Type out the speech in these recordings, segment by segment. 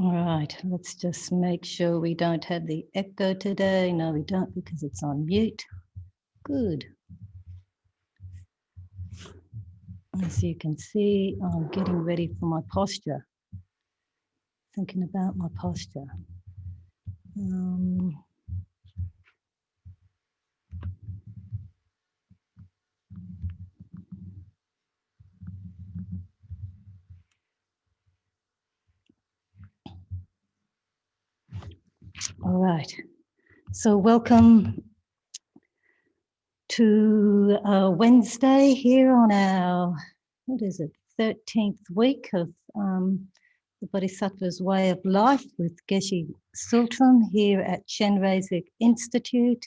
All right, let's just make sure we don't have the echo today. No, we don't, because it's on mute. Good. As you can see, I'm getting ready for my posture. Thinking about my posture. All right, so welcome to Wednesday here on our, 13th week of the Bodhisattva's Way of Life with Geshe Sultram here at Chenrezig Institute.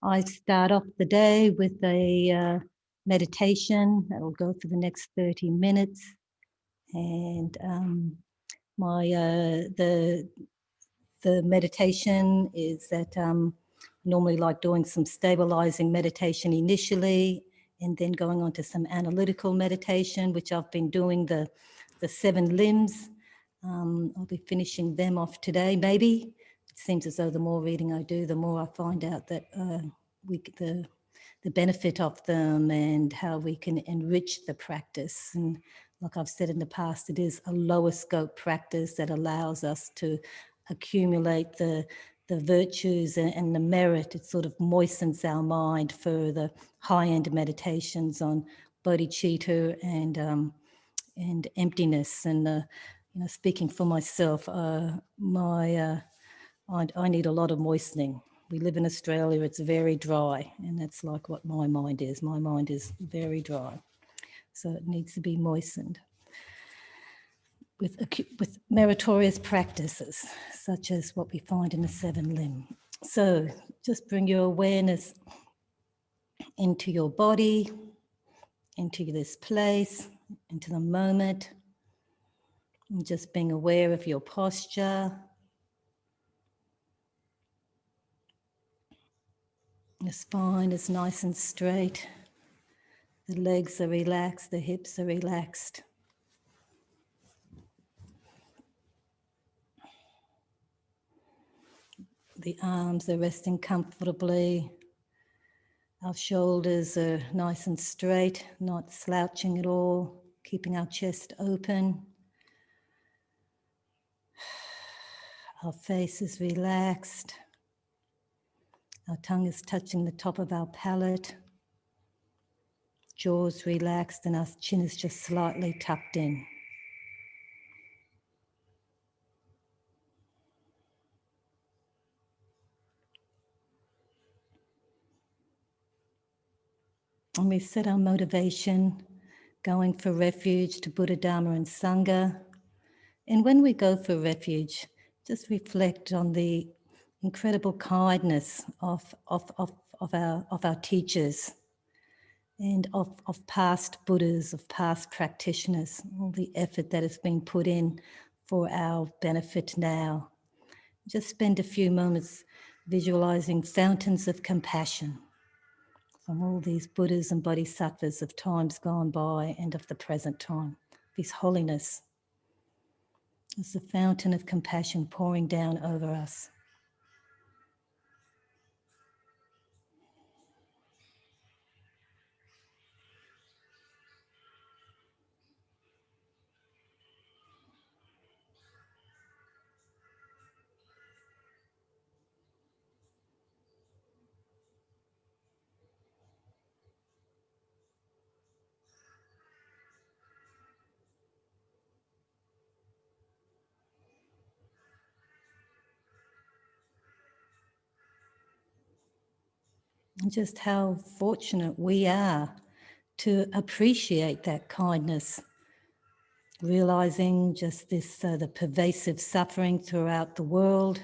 I start off the day with a meditation that will go for the next 30 minutes. And the meditation is that normally like doing some stabilizing meditation initially, and then going on to some analytical meditation, which I've been doing the 7 limbs. I'll be finishing them off today, maybe. It seems as though the more reading I do, the more I find out that the benefit of them and how we can enrich the practice. And like I've said in the past, it is a lower scope practice that allows us to accumulate the virtues and the merit. It sort of moistens our mind for the high-end meditations on bodhicitta and emptiness. And speaking for myself, I need a lot of moistening. We live in Australia, it's very dry, and that's like what my mind is. My mind is very dry, so it needs to be moistened with meritorious practices, such as what we find in the 7 limb. So just bring your awareness into your body, into this place, into the moment, and just being aware of your posture. The spine is nice and straight. The legs are relaxed, the hips are relaxed. The arms are resting comfortably. Our shoulders are nice and straight, not slouching at all, keeping our chest open. Our face is relaxed. Our tongue is touching the top of our palate. Jaws relaxed and our chin is just slightly tucked in. And we set our motivation, going for refuge to Buddha, Dharma and Sangha. And when we go for refuge, just reflect on the incredible kindness of our teachers and of past Buddhas, of past practitioners, all the effort that has been put in for our benefit now. Just spend a few moments visualizing fountains of compassion from all these Buddhas and Bodhisattvas of times gone by and of the present time, this holiness. It's a fountain of compassion pouring down over us. And just how fortunate we are to appreciate that kindness, realizing just this, the pervasive suffering throughout the world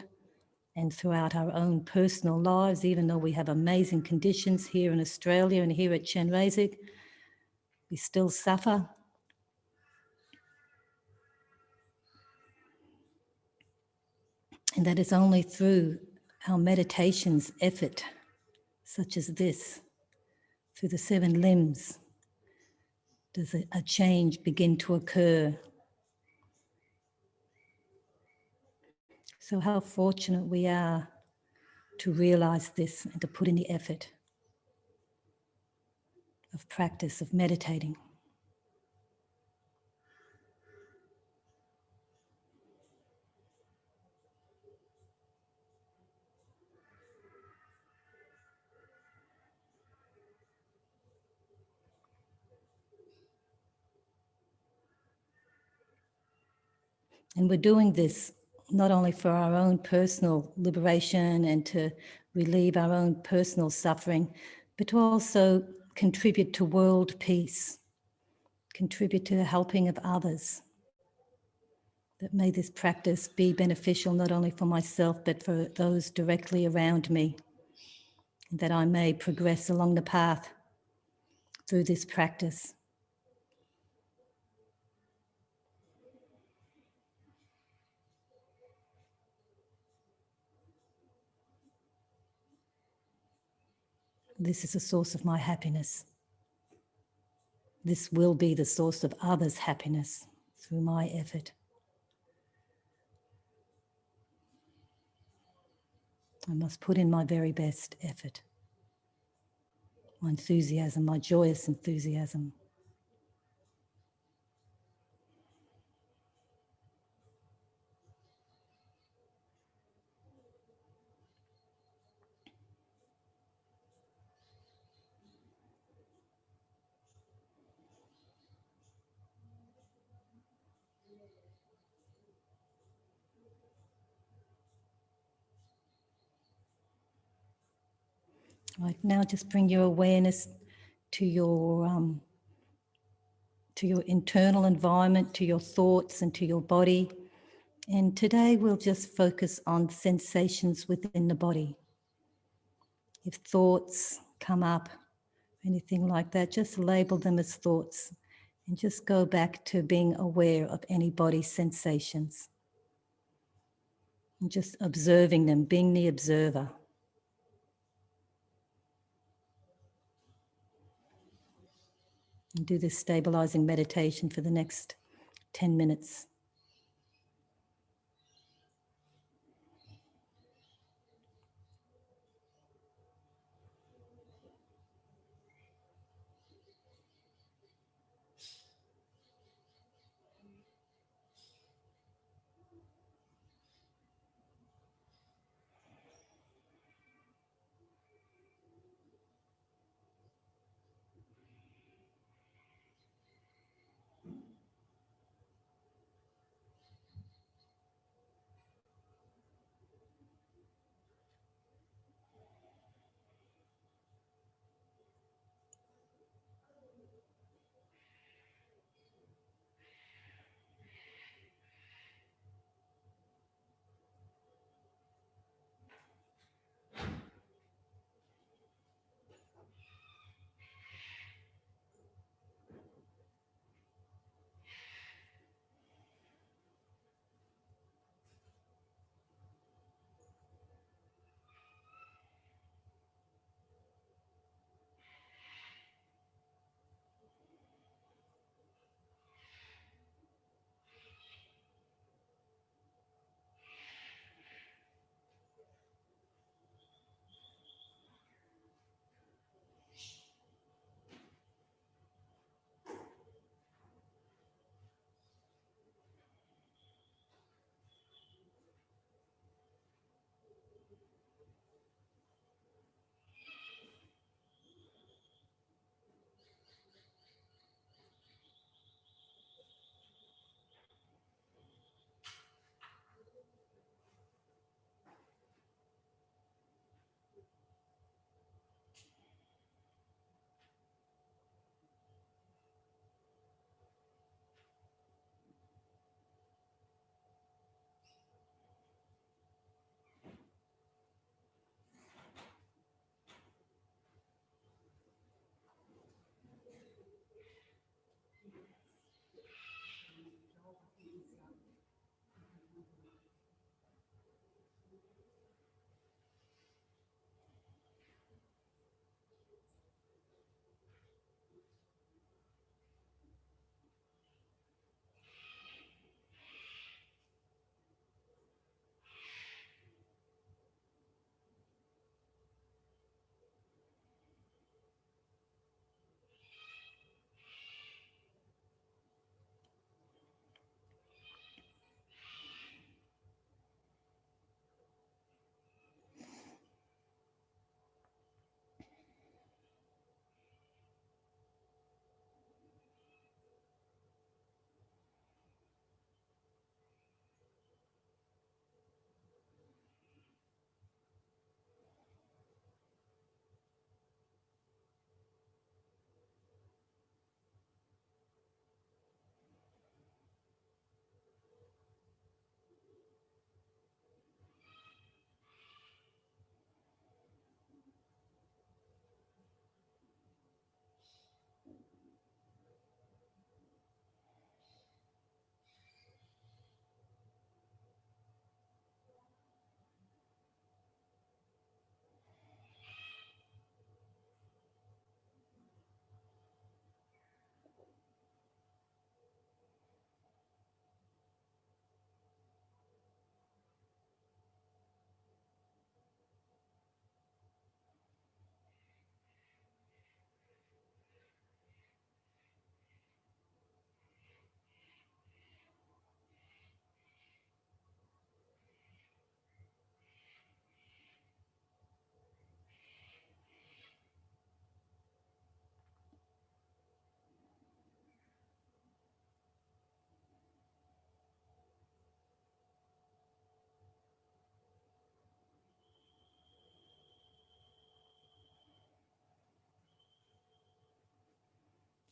and throughout our own personal lives, even though we have amazing conditions here in Australia and here at Chenrezig, we still suffer. And that is only through our meditation's effort, such as this, through the 7 limbs, does a change begin to occur. So how fortunate we are to realize this and to put in the effort of practice, of meditating. And we're doing this not only for our own personal liberation and to relieve our own personal suffering, but to also contribute to world peace, contribute to the helping of others. That may this practice be beneficial not only for myself, but for those directly around me, and that I may progress along the path through this practice. This is a source of my happiness. This will be the source of others' happiness through my effort. I must put in my very best effort, my enthusiasm, my joyous enthusiasm. Right now, just bring your awareness to your internal environment, to your thoughts and to your body. And today we'll just focus on sensations within the body. If thoughts come up, anything like that, just label them as thoughts and just go back to being aware of any body sensations. And just observing them, being the observer. And do this stabilizing meditation for the next 10 minutes.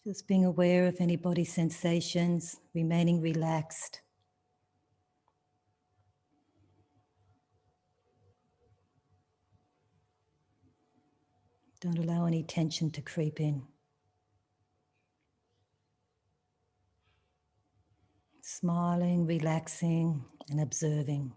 Just being aware of any body sensations, remaining relaxed. Don't allow any tension to creep in. Smiling, relaxing, and observing.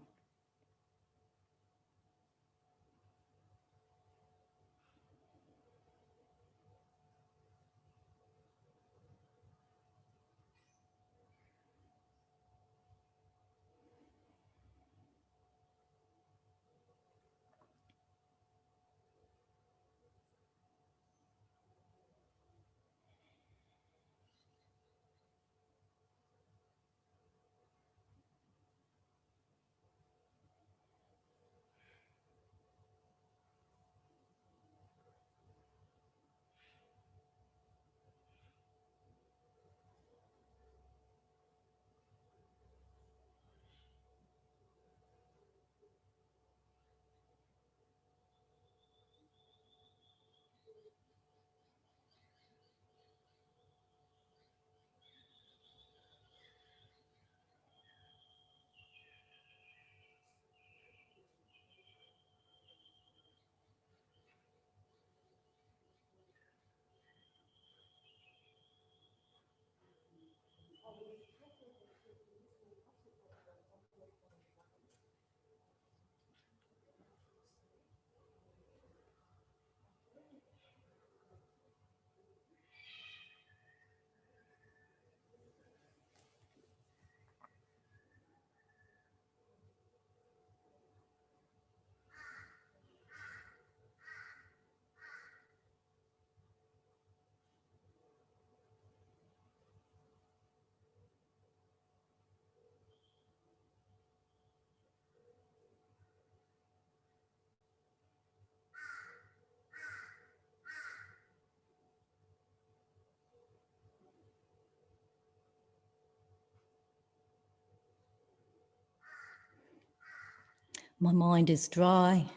My mind is dry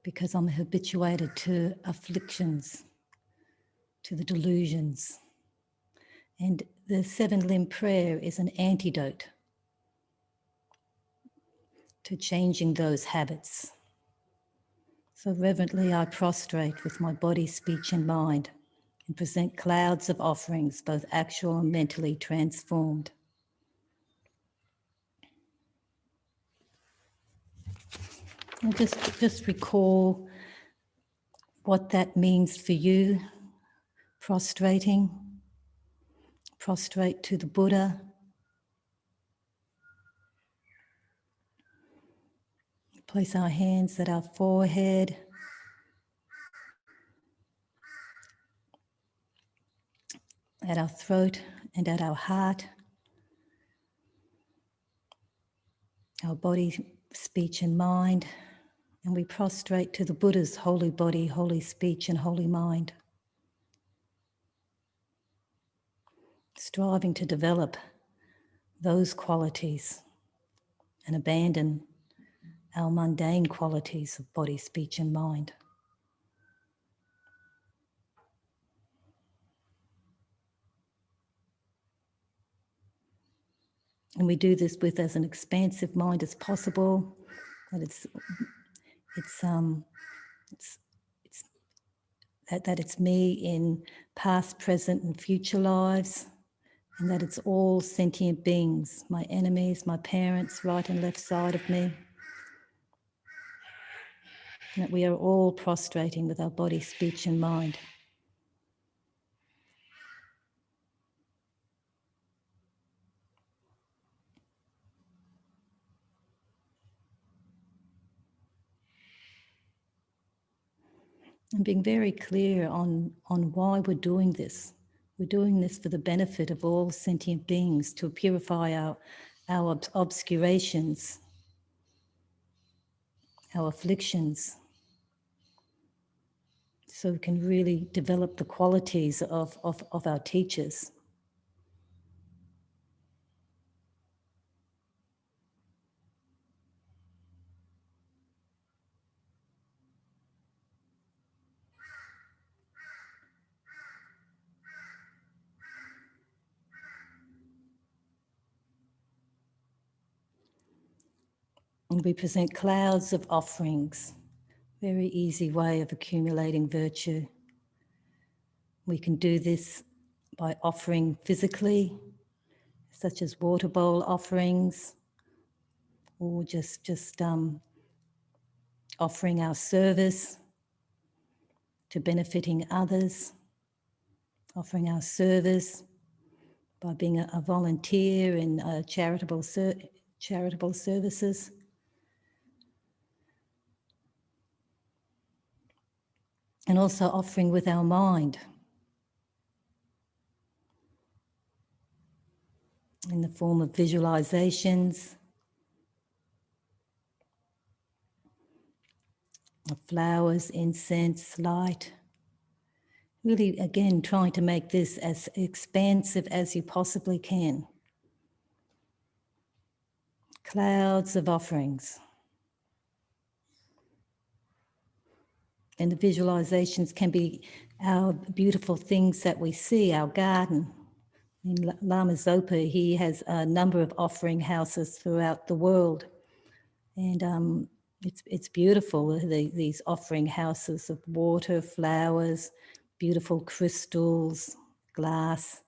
because I'm habituated to afflictions, to the delusions. And the 7-limb prayer is an antidote to changing those habits. So reverently I prostrate with my body, speech and mind and present clouds of offerings, both actual and mentally transformed. And just recall what that means for you, prostrating. Prostrate to the Buddha. Place our hands at our forehead. At our throat and at our heart. Our body, speech and mind. And we prostrate to the Buddha's holy body, holy speech and holy mind. Striving to develop those qualities and abandon our mundane qualities of body, speech and mind. And we do this with as an expansive mind as possible. That it's me in past, present and future lives, and that it's all sentient beings, my enemies, my parents, right and left side of me. And that we are all prostrating with our body, speech and mind. And being very clear on why we're doing this. We're doing this for the benefit of all sentient beings, to purify our obscurations, our afflictions, so we can really develop the qualities of our teachers. And we present clouds of offerings. Very easy way of accumulating virtue. We can do this by offering physically, such as water bowl offerings, or just offering our service to benefiting others, offering our service by being a volunteer in charitable services. And also offering with our mind in the form of visualizations, of flowers, incense, light. Really, again, trying to make this as expansive as you possibly can. Clouds of offerings. And the visualizations can be our beautiful things that we see, our garden. In Lama Zopa, he has a number of offering houses throughout the world. And it's beautiful, these offering houses of water, flowers, beautiful crystals, glass.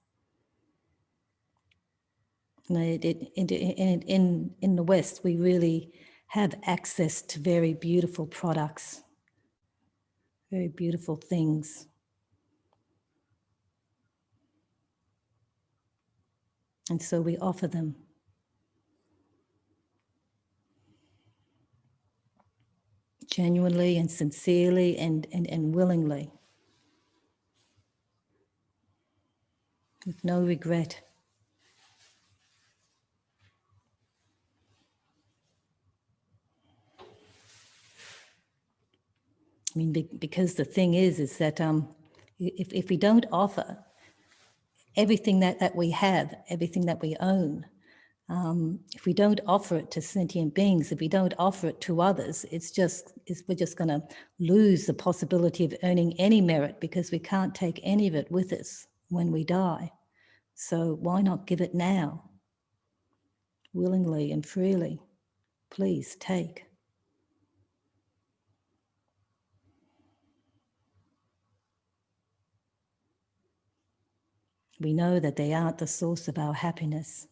In the West, we really have access to very beautiful products, very beautiful things. And so we offer them. Genuinely and sincerely and willingly, with no regret. I mean, because the thing is that if we don't offer everything that we have, everything that we own, if we don't offer it to sentient beings, if we don't offer it to others, we're just going to lose the possibility of earning any merit, because we can't take any of it with us when we die. So why not give it now, willingly and freely? Please take. We know that they aren't the source of our happiness.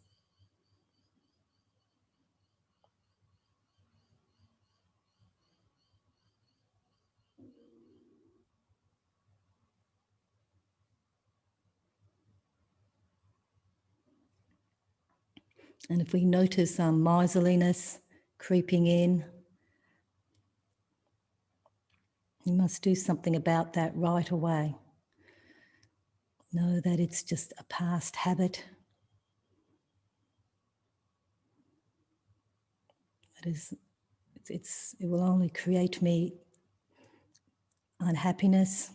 And if we notice miserliness creeping in, we must do something about that right away. Know that it's just a past habit. It will only create me unhappiness,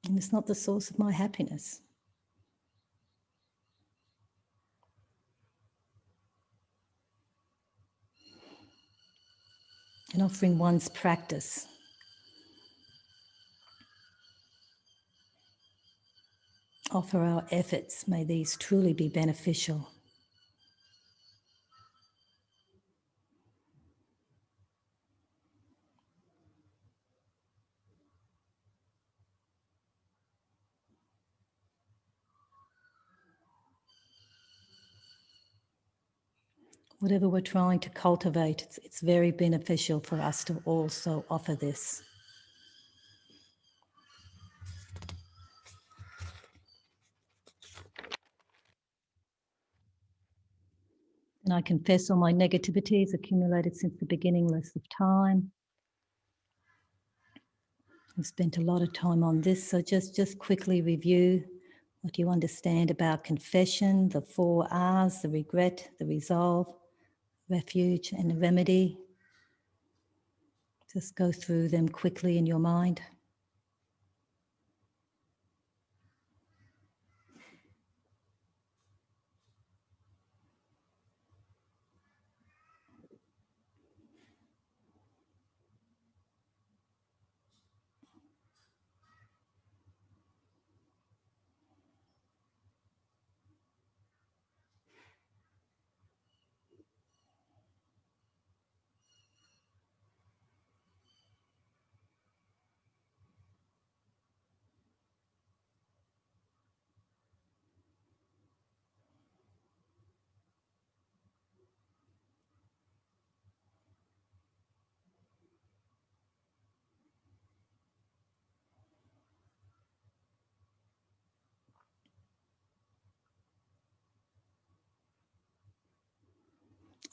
and it's not the source of my happiness. And offering one's practice. Offer our efforts, may these truly be beneficial. Whatever we're trying to cultivate, it's very beneficial for us to also offer this. And I confess all my negativities accumulated since the beginningless of time. I've spent a lot of time on this, so just quickly review what you understand about confession, the 4 R's, the regret, the resolve, refuge, and the remedy. Just go through them quickly in your mind.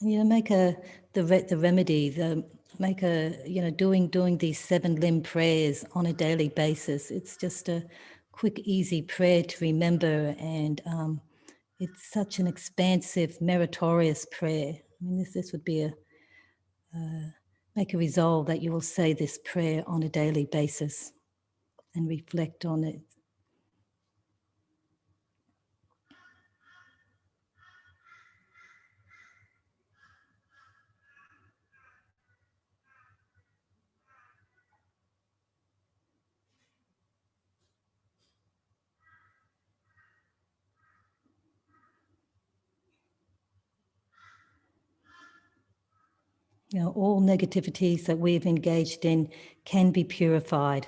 Make the remedy, doing these 7 limb prayers on a daily basis. It's just a quick, easy prayer to remember, and it's such an expansive, meritorious prayer. I mean, this would be make a resolve that you will say this prayer on a daily basis and reflect on it. All negativities that we've engaged in can be purified,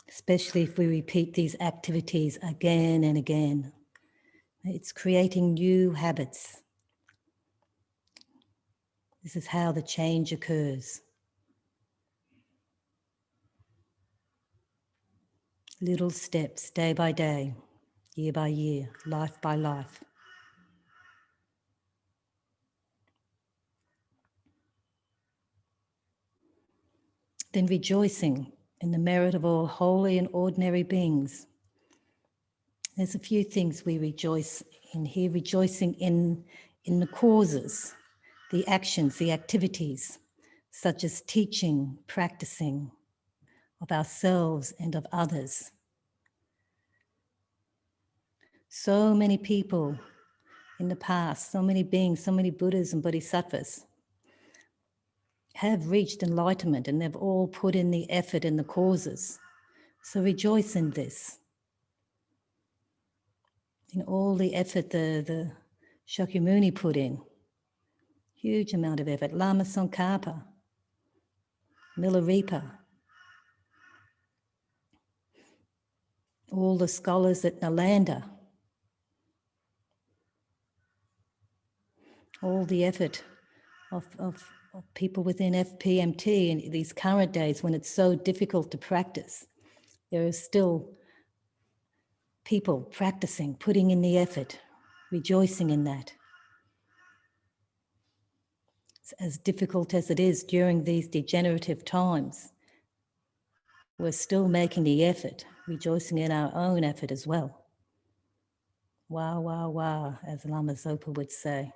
especially if we repeat these activities again and again. It's creating new habits. This is how the change occurs. Little steps, day by day, year by year, life by life. Then rejoicing in the merit of all holy and ordinary beings. There's a few things we rejoice in here, rejoicing in the causes, the actions, the activities, such as teaching, practicing of ourselves and of others. So many people in the past, so many beings, so many Buddhas and Bodhisattvas have reached enlightenment, and they've all put in the effort and the causes. So rejoice in this. In all the effort the Shakyamuni put in. Huge amount of effort. Lama Tsongkhapa, Milarepa, all the scholars at Nalanda, all the effort of people within FPMT in these current days when it's so difficult to practice. There are still people practicing, putting in the effort, rejoicing in that. It's as difficult as it is during these degenerative times. We're still making the effort, rejoicing in our own effort as well. Wow, wow, wow, as Lama Zopa would say.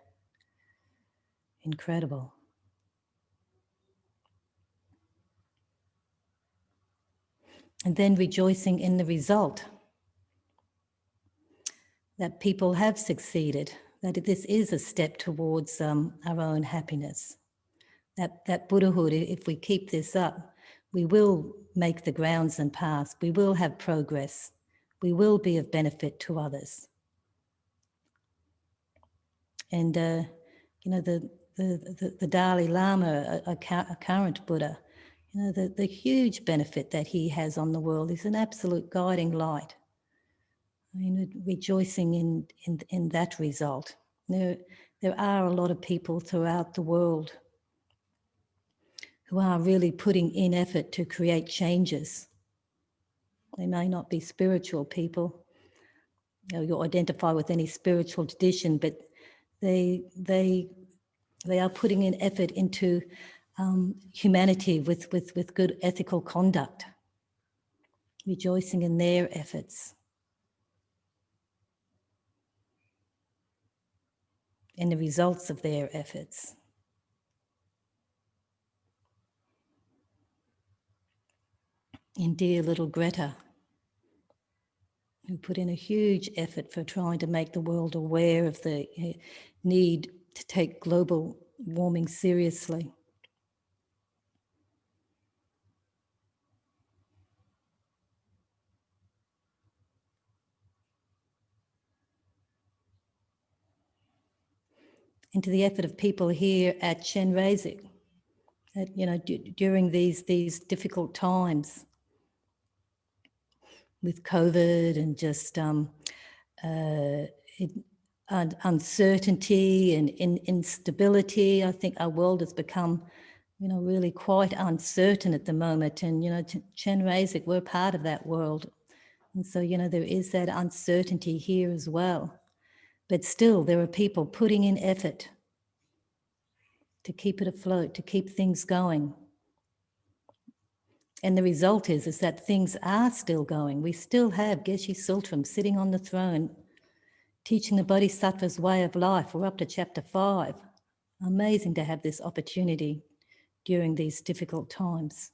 Incredible. And then rejoicing in the result, that people have succeeded, that this is a step towards our own happiness. That Buddhahood, if we keep this up, we will make the grounds and paths, we will have progress, we will be of benefit to others. And the Dalai Lama, a current Buddha, the huge benefit that he has on the world is an absolute guiding light. I mean, rejoicing in that result. There are a lot of people throughout the world who are really putting in effort to create changes. They may not be spiritual people, you identify with any spiritual tradition, but they are putting in effort into humanity with good ethical conduct, rejoicing in their efforts. And the results of their efforts. And dear little Greta, who put in a huge effort for trying to make the world aware of the need to take global warming seriously. And to the effort of people here at Chenrezig, during these difficult times with COVID and just uncertainty and instability. I think our world has become, really quite uncertain at the moment. And, Chenrezig, we're part of that world. And so, there is that uncertainty here as well. But still, there are people putting in effort to keep it afloat, to keep things going. And the result is that things are still going. We still have Geshe Sultram sitting on the throne, teaching the Bodhisattva's way of life. We're up to chapter 5. Amazing to have this opportunity during these difficult times.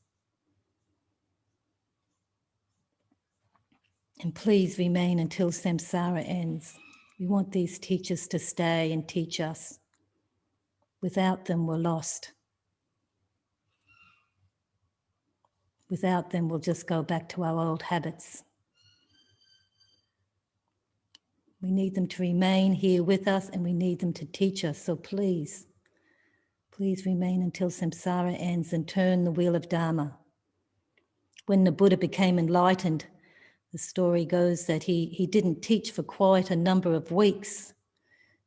And please remain until samsara ends. We want these teachers to stay and teach us. Without them, we're lost. Without them, we'll just go back to our old habits. We need them to remain here with us, and we need them to teach us. So please, please remain until samsara ends and turn the wheel of Dharma. When the Buddha became enlightened, the story goes that he didn't teach for quite a number of weeks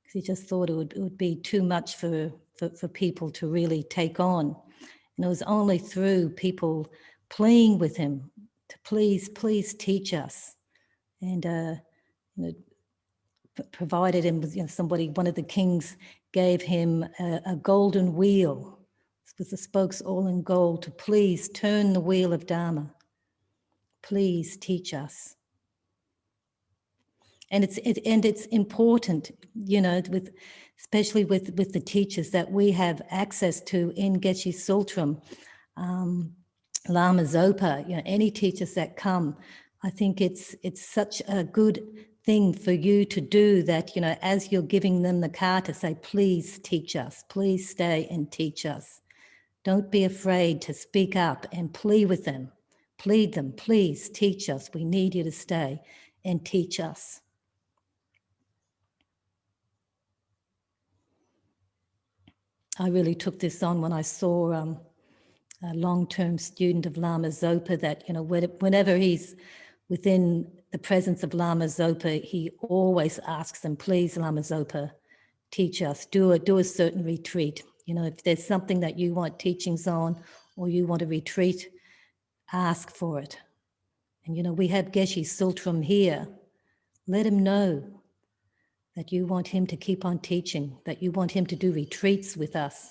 because he just thought it would be too much for people to really take on. And it was only through people pleading with him to please teach us, and provided him with somebody. One of the kings gave him a golden wheel with the spokes all in gold to please turn the wheel of Dharma. Please teach us. And it's important, especially with the teachers that we have access to in Geshe Sultram, Lama Zopa, any teachers that come. I think it's such a good thing for you to do that, as you're giving them the car, to say, please teach us, please stay and teach us. Don't be afraid to speak up and plead with them. Plead them, please teach us. We need you to stay and teach us. I really took this on when I saw a long-term student of Lama Zopa that, whenever he's within the presence of Lama Zopa, he always asks them, please, Lama Zopa, teach us, do a certain retreat. If there's something that you want teachings on or you want a retreat, ask for it. And, we have Geshe Sultram here. Let him know that you want him to keep on teaching, that you want him to do retreats with us.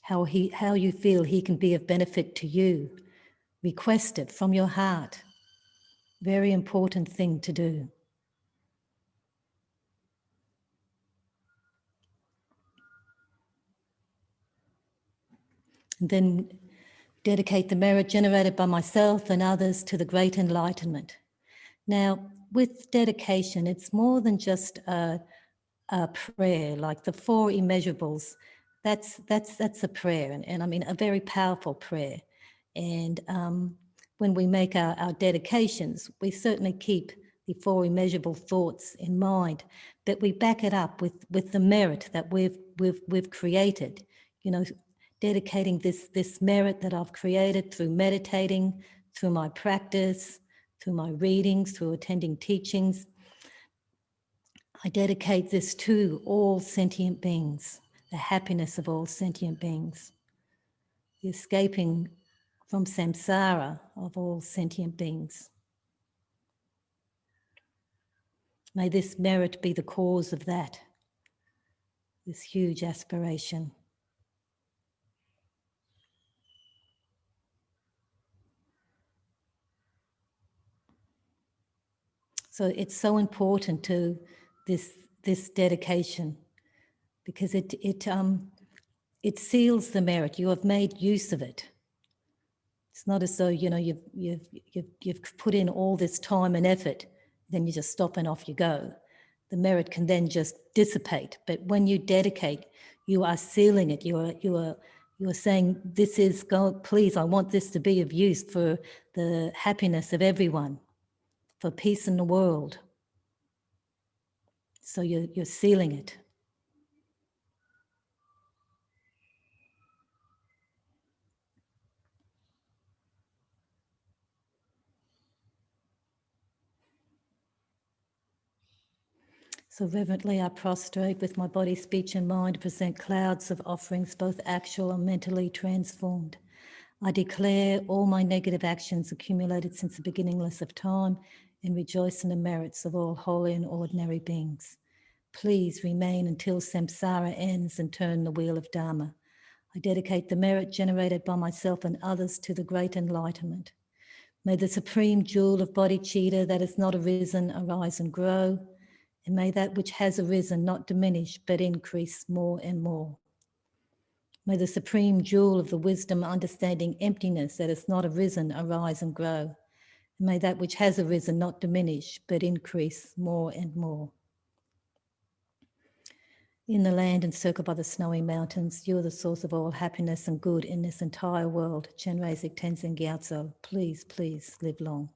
How you feel he can be of benefit to you. Request it from your heart. Very important thing to do. And then dedicate the merit generated by myself and others to the great enlightenment. Now, with dedication, it's more than just a prayer, like the 4 immeasurables. That's a prayer, and I mean a very powerful prayer. And when we make our dedications, we certainly keep the 4 immeasurable thoughts in mind, but we back it up with the merit that we've created. Dedicating this merit that I've created through meditating, through my practice, through my readings, through attending teachings. I dedicate this to all sentient beings, the happiness of all sentient beings, the escaping from samsara of all sentient beings. May this merit be the cause of that, this huge aspiration. So it's so important to this dedication, because it seals the merit. You have made use of it. It's not as though you've put in all this time and effort, then you just stop and off you go. The merit can then just dissipate. But when you dedicate, you are sealing it. You are saying, this is God. Please, I want this to be of use for the happiness of everyone, for peace in the world. So you're sealing it. So reverently I prostrate with my body, speech and mind, present clouds of offerings, both actual and mentally transformed. I declare all my negative actions accumulated since the beginningless of time, and rejoice in the merits of all holy and ordinary beings. Please remain until samsara ends and turn the wheel of Dharma. I dedicate the merit generated by myself and others to the great enlightenment. May the supreme jewel of bodhicitta that has not arisen arise and grow, and may that which has arisen not diminish but increase more and more. May the supreme jewel of the wisdom, understanding emptiness that has not arisen arise and grow. And may that which has arisen not diminish but increase more and more. In the land encircled by the snowy mountains, you are the source of all happiness and good in this entire world. Chenrezig Tenzin Gyatso, please, please live long.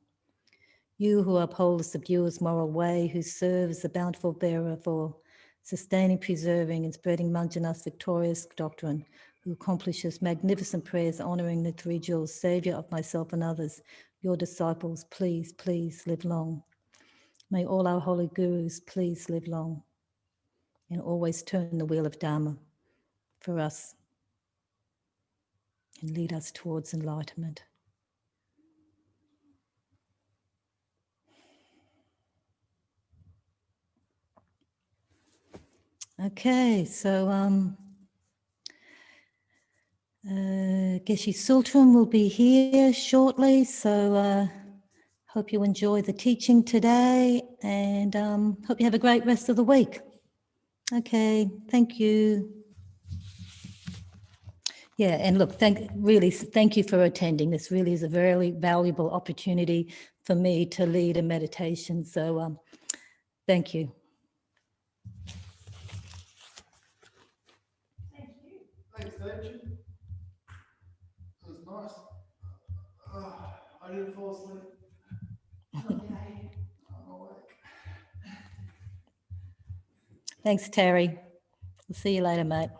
You who uphold the subduer's moral way, who serve as the bountiful bearer for sustaining, preserving, and spreading Manjanath's victorious doctrine, who accomplishes magnificent prayers honoring the three jewels, Saviour of myself and others, your disciples, please, please live long. May all our holy gurus please live long and always turn the wheel of Dharma for us and lead us towards enlightenment. Okay, so Geshe Sultram will be here shortly, so hope you enjoy the teaching today and hope you have a great rest of the week. Okay, thank you. Yeah, and look, thank you for attending. This really is a very valuable opportunity for me to lead a meditation, so thank you. Thanks, Dave. It was nice. I didn't fall asleep. Okay. I'm awake. Thanks, Terry. We'll see you later, mate.